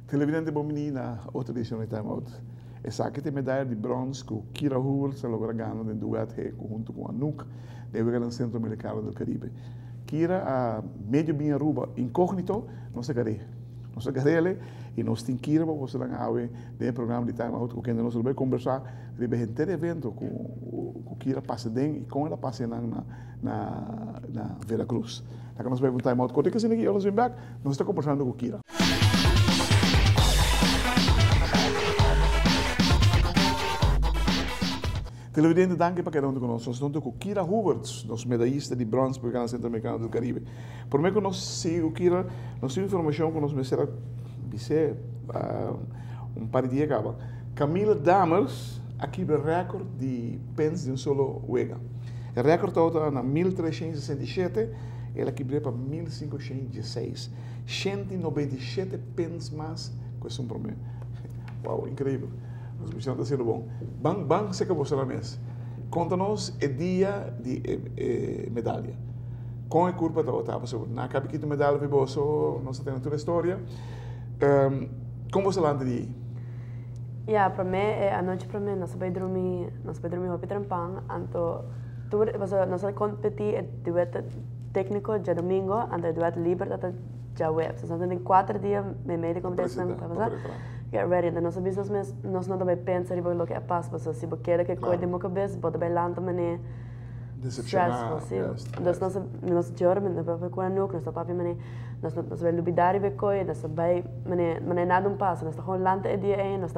Televidente bom menina, outra edição de Time Out. Essa aqui tem medalha de bronze com Kira Hoover, se logra ganhando em dueto junto com Anouk, no Centro-Americano do Caribe. Kira, a meio bem Aruba, incógnito, não se gare. Não se gare, e nós temos Kira, para você dar no programa de Time Out, com quem nós vamos conversar, sobre o evento com Kira passa dentro e com ela passa na Vera Cruz. Então, nós vamos Time Out, quando que se aqui, nós vamos back, nós estamos conversando com Kira. Televidente, danke para cada um de nós. Nós estamos com Kira Hoover, nosso medalhista de bronze para o Campeonato Centro-Americano do Caribe. Por mim, quando nós seguimos Kira, nós temos informação que nós vamos dizer par de dias acaba. Camila Dammers aqui o recorde de pens de solo juega. O recorde está na 1367, ela quebrou para 1516. 197 pens mais, com esse problema. Uau, incrível. Os bichos estão sendo bom. Bang, se acabou a mesa. Conta-nos o dia de medalha. Com a curva da outra, na cabeça de medalha, nós temos toda a história. Como você landa de para mim, a noite para mim, nós vamos dormir hopi trampang, anto nós vamos competir o dueto técnico de domingo, anto o dueto livre já web. Nós temos 4 dias meio de competição para fazer. Get ready, então nós não também pensar em o que é passo, se você quer que coisa de uma cabeça, pode bem lá também stressful, sim. Então nós dormimos, nós vamos com a nuca, nós vamos nós vamos lubidar e coisa, nós vai, mas nada passo, nós estamos lá o dia nós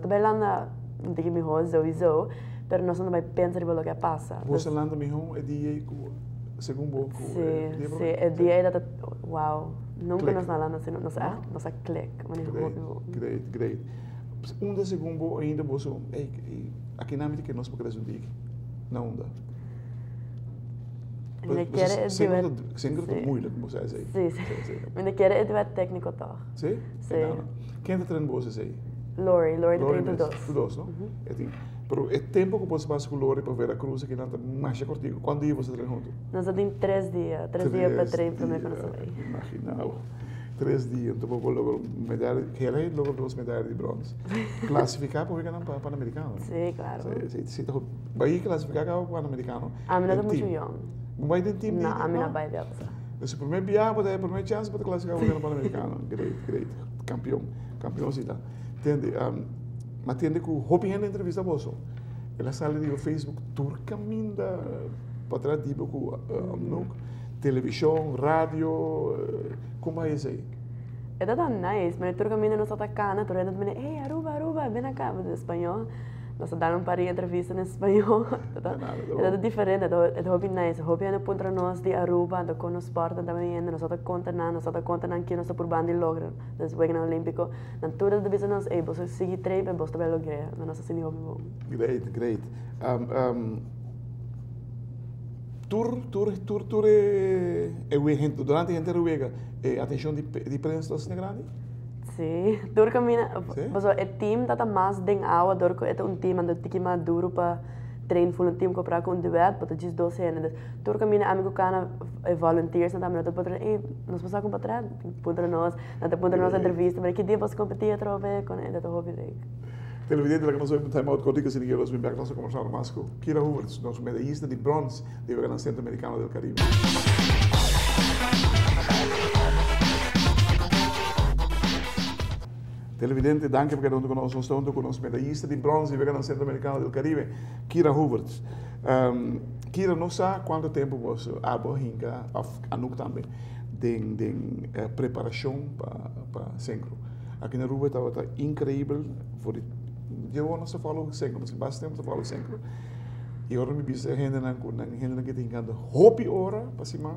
também lá não tem que me sowieso, mas nós não vai pensar em o que é passo. Você lá também o dia segundo sim, o dia é uau. Nunca nos nalanda assim, nossa click. Great. Dos segundo ainda você, aqui na que nós podemos dizer, não dá. Sempre é muito, como você diz. Sim. Mas quer é dueto técnico tá. Sim? Quem está treinando você aí? Lori treina todos, não? Pero o tempo que você passa com o Lori para Vera Cruz aqui não mais curtinho. Quando dia você treina junto? Nós temos 3 dias. 3 dias para treinar para mim quando você vai. Imaginava. 3 dias, então vou logo medalha, querer logo 2 medalhas de bronze. Classificar para o Pan-Americano? Sim, claro. Vai classificar para o Pan-Americano? A mim não é muito young. Não vai ter time? Não, a mim não vai ver. Esse primeiro viagem, a primeira chance para classificar para o Pan-Americano. Great. Campeão cidade. Entende? Mas tem que o Hopi na entrevista você. Ela sale no Facebook turcaminda para trás de televisão, rádio, como é isso aí? É tão nice, mas turcaminda nós atacamos, tu ainda hey Aruba, vem cá, em espanhol. Nós damos par de entrevistas em espanhol. É diferente, é Hopi nice. Hopi é no ponto nós de Aruba, do com os porta também, nós conta que nós por bando logra, das Juegos Olímpicos. Na toda a vida nós, você sigue treino, você também logra, nós assim Hopi bom. Great. Tour é durante a gente ruega, atenção de prensa dos grande? Sim, duro caminha. O time está mais dentro da água, duro é time onde tem que mais duro para treinar full time para com duet, para diz 12 anos. Duro caminha amigo cana volunteers na também, nós passamos com patrão, ponto nós entrevista, mas que dia você competir outra vez com ele do hobby dele. Televidente, que nós vamos time out contigo se ninguém nos vem back nós conversar mais com Kira Hoover, nosso medalhista de bronze do Campeonato Centro-Americano do Caribe. Televidente, danke porque não conosco, nós estamos com o nosso medalhista de bronze do Campeonato Centro-Americano do Caribe, Kira Hoover. Kira, não sabe quanto tempo você aborrinca a NUC também de preparação para Sencro. Aqui na Aruba está incrível, eu não só falo Sencro, mas bastante tempo falo Sencro. E agora me disse a gente não que tem cada hobby hora para cima.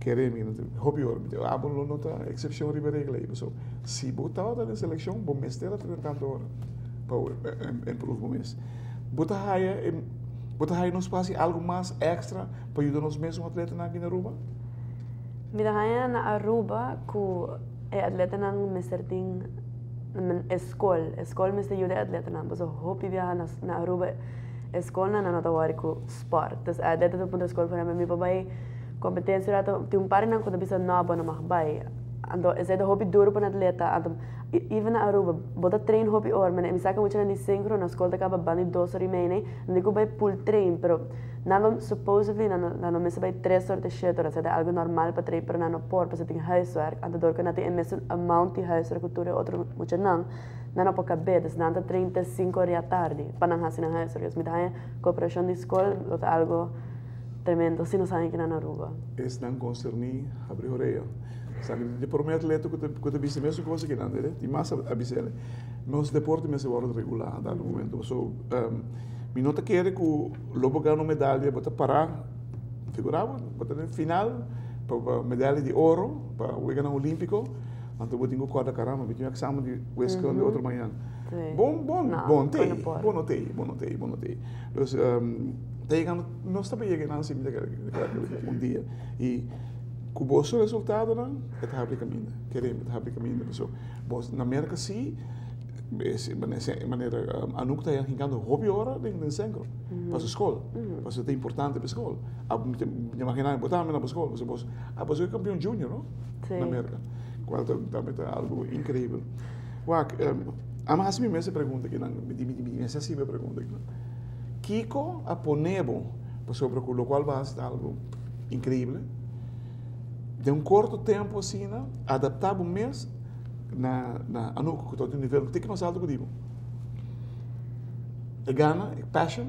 Querem hobby hora, bom não está exceção de regra aí, pessoal. Se botar na seleção, bom mestre a treinar hora para improve o mês. Botar aí nos passe algo mais extra para ajudar nos mesmos atletas aqui na Aruba. Midahaya na Aruba ku atleta nang meserting escola mister jude atleta nang so hopi viaja na Aruba escola na natawari ku sport. Dus atleta tu punta escola para mi papai competência rato ti pare nang kuda bisa naba na mahbay. Ando é da hopi duro para atleta ando even na Aruba bota trein hopi or men mi saka mucho na sincro na escola acaba bani 2 horas e meia nem ku vai pull train pero nano supposedly nano missa by 3 horas de shit horas é algo normal para trein pero nano por para tem huiswerk ando dor kan tem missa amount de huiswerk cultura outro mucho nano para caber des nanta 35 horas da tarde para não hasina huiswerk mit daí cooperação de escola outra algo tremendo se não sabem que na Aruba es não concernir abrir orelha. Sabe, de por meio atleta que te visse mesmo coisa que não, né? E mais abisele. Nos deporte me se volta regular, dado momento. So, mi nota quer que o lobo ganha uma medalha, bota parar, figurava, bota no final, para medalha de ouro, para o ganhar olímpico, então eu tenho corda caramba, eu tenho exame de Westcon de outra manhã. Bom notei. Então, nós também chegamos assim, um dia. E com o bom resultado, não é rápido caminho. Queremos rápido caminho. Na América, sim, de maneira, a nunca está ficando hobby hora dentro do centro, para a escola. Porque é importante para a escola. Imagina, botar na escola, você é campeão júnior, não? Na América. Qual também é algo incrível. A mais minha pergunta que essa sim minha pergunta. Kiko a ponebo sobre o qual vai ser algo incrível. De curto tempo assim, adaptar o mês na anuco que todo nível tem que mais alto que digo. É gana, é passion.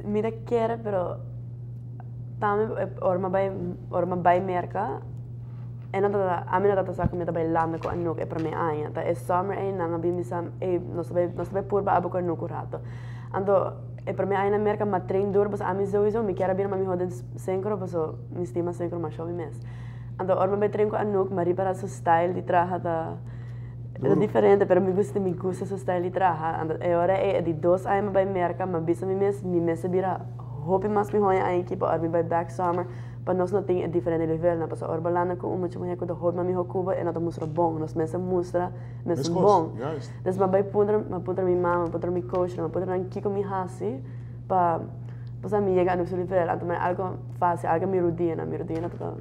Mira quer, pero também orma vai merca. E não tá a minha data saca me tá bem lá me com anuco é para mim ainda. Tá é summer aí não bem misam é nós vai por ba abo com anuco rato. Ando é para mim ainda merca ma trein duro, mas a mim sowieso me quer abrir mami roden sempre, mas me estima sempre mais chove mês. Ando orma vai trein com anuco, mas para seu style de traja da é diferente, pero me gusta seu style de traja. Ando é hora é de 2 anos vai merca, mas bisa me mês vira hope mas me hoia a equipe orma vai back summer. Para nós não tem diferente nível, na pessoa orbalana com uma chama que do hobby mami Cuba e não mostra bom, nós mesmo mostra mesmo bom. Des mas vai pondra mi mama, pondra mi coach, não pondra aqui com mi hasi para para me chegar no seu nível, então é algo fácil, algo me rotina tá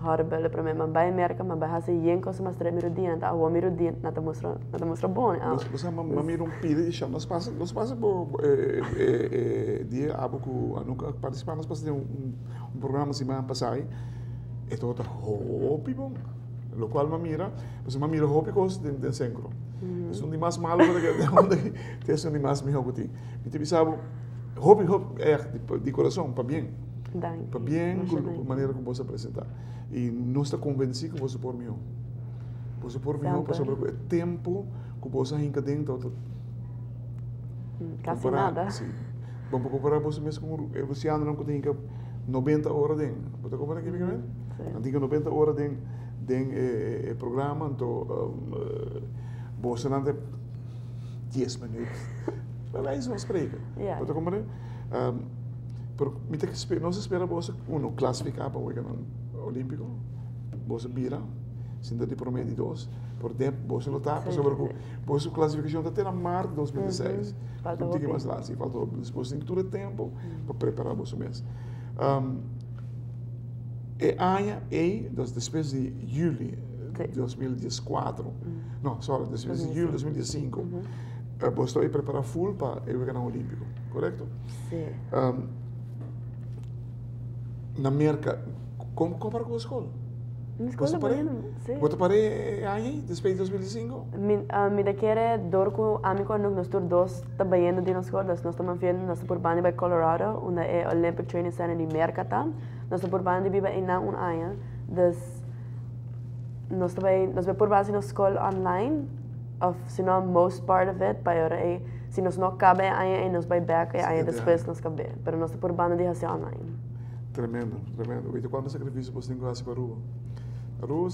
horrible para mim, mas vai merca, mas vai hasi yen coisa mas tre me rotina, tá o me rotina, não mostra bom. Você mami pide de chama, nós passa por dia abo que nunca participar, nós passa de programa semana passada, é todo hobby bom, o qual mira hobby coisa de centro. Isso não é mais malo porque tem isso não mais melhor que tem. E te sabe hobby é de coração, para bem, a maneira como você apresentar. E não está convencido que você por mim, para sobre o tempo que você ainda dentro. Quase nada. Sim. Vamos comparar você mesmo com o Luciano não tem 90 horas dentro. Você compara aqui, né? Tem 90 horas dentro do programa, então você não tem 10 minutos. Mas é isso, não explica. Você compara? Nós esperamos você classificar para o Olímpico, você vira, sendo de promedio 2, por tempo, você lutar, sobre a classificação até na março de 2016. Não tem mais lá, faltou você tem todo o tempo para preparar você mesmo. Después de julho de 2014, después de julho de 2015, você vai preparar full para o ganhar olímpico, correto? Sim. Na América, como compara com a escola? Você parei aí, depois de 2005? Me daquele dor com amigo nós todos trabalhando de nossa escola, nós estamos vendo nossa urbana by Colorado, onde é Olympic Training Center de Mercata, nossa urbana de viva em um ano, nós vai por base na escola online, se não most part of it, para aí se nós não cabe aí nós vai back aí depois nós cabe, mas nossa urbana de ser online. Tremendo. E quanto sacrifício você tem que fazer para o Aruba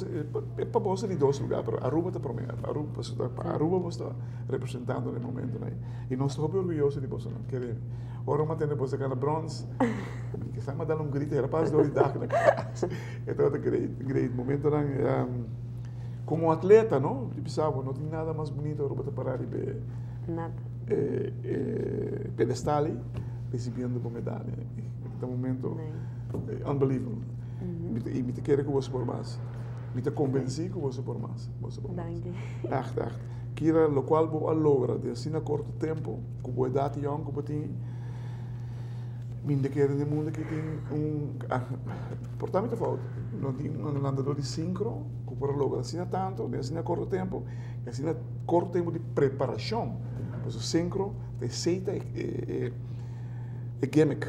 é para você de dois lugares, mas Aruba está primeiro. Aruba está representando no momento, né? E nós estamos orgulhosos de você, queremos. Agora vamos ter você ganhar bronze, que está me dando grito, era para as autoridades na casa. Então é great momento, né? Como atleta, não? Eu pensava, não tem nada mais bonito Aruba para parar e ver. Nada. Pedestal recebendo uma medalha. Então momento unbelievable. E me te quero que você por mais. Me te convenci que você por mais. Dank je. Echt. Kira, lo qual vou logra de assim a curto tempo, com boa idade jong, com botin. Minder keren no mundo que tem portamento fout. Não tem andador de sincro, que por logra assim a tanto, de assim a curto tempo, e assim a curto tempo de preparação. Pois o sincro, receita é gimmick.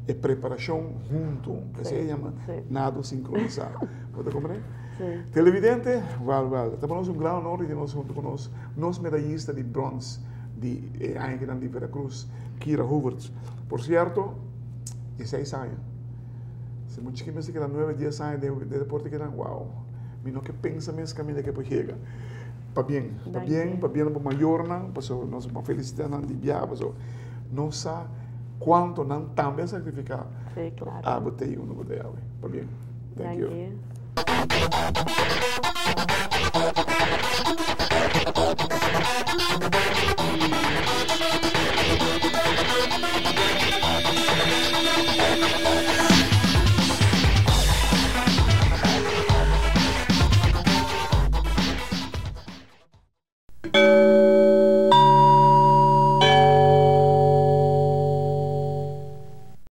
É preparação junto, que se chama nado sincronizado. Pode compreender? Sim. Televidente, vale. Estamos um grande honor de nós junto conosco, nós medalhista de bronze de Angelan de Veracruz, Kira Huberts. Por certo, 16 anos. Se muitos que me dizem que eram 9, 10 anos de deporte, que eram, uau, mas não que pensa mesmo que a minha que chega. Para bem, para maior, para nós uma felicidade de viajar, não sabe quanto não também sacrificar. Sim, claro. Ah, botei não botei água. Para bem. Thank you.